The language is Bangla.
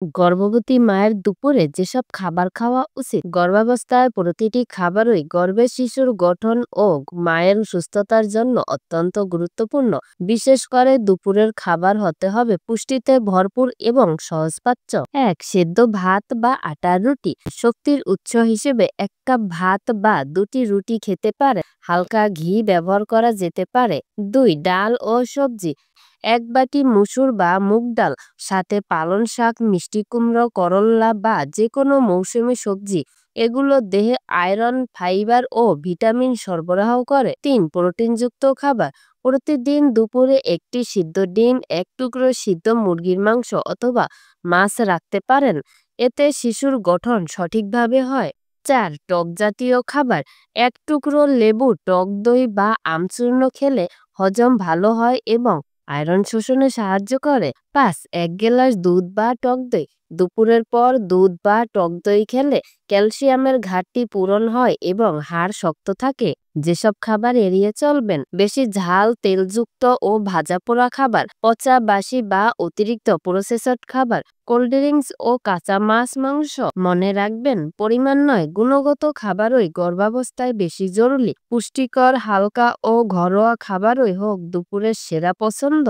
গর্ভবতী মায়ের দুপুরে যেসব খাবার খাওয়া উচিত। গর্ভাবস্থায় প্রতিটি খাবারই গর্ভের শিশুর গঠন ও মায়ের সুস্থতার জন্য অত্যন্ত গুরুত্বপূর্ণ। বিশেষ করে দুপুরের খাবার হতে হবে পুষ্টিতে ভরপুর এবং সহজপাচ্য। এক, সেদ্ধ ভাত বা আটার রুটি। শক্তির উৎস হিসেবে 1 কাপ ভাত বা 2টি রুটি খেতে পারে। হালকা ঘি ব্যবহার করা যেতে পারে। 2, ডাল ও সবজি। 1 বাটি মসুর বা মুগ ডাল, সাথে পালং শাক, মিষ্টি কুমড়ো, করল্লা বা যে কোনো মৌসুমী সবজি। এগুলো দেহে আয়রন, ফাইবার ও ভিটামিন সরবরাহ করে। 3, প্রোটিনযুক্ত খাবার। প্রতিদিন দুপুরে একটি সিদ্ধ ডিম, 1 টুকরো সিদ্ধ মুরগির মাংস অথবা মাছ রাখতে পারেন। এতে শিশুর গঠন সঠিকভাবে হয়। 4, টক জাতীয় খাবার। 1 টুকরো লেবু, টক দই বা আমচূর্ণ খেলে হজম ভালো হয় এবং আয়রন শোষণে সাহায্য করে। 5, 1 গ্লাস দুধ বা টক দই। দুপুরের পর দুধ বা টক দই খেলে ক্যালসিয়ামের ঘাটতি পূরণ হয় এবং হাড় শক্ত থাকে। যেসব খাবার এড়িয়ে চলবেন: বেশি ঝাল, তেলযুক্ত ও ভাজা পোড়া খাবার, পচা, বাসি বা অতিরিক্ত প্রসেসড খাবার, কোল্ড ড্রিঙ্কস ও কাঁচা মাছ, মাংস। মনে রাখবেন, পরিমাণ নয়, গুণগত খাবারই গর্ভাবস্থায় বেশি জরুরি। পুষ্টিকর, হালকা ও ঘরোয়া খাবারই হোক দুপুরের সেরা পছন্দ।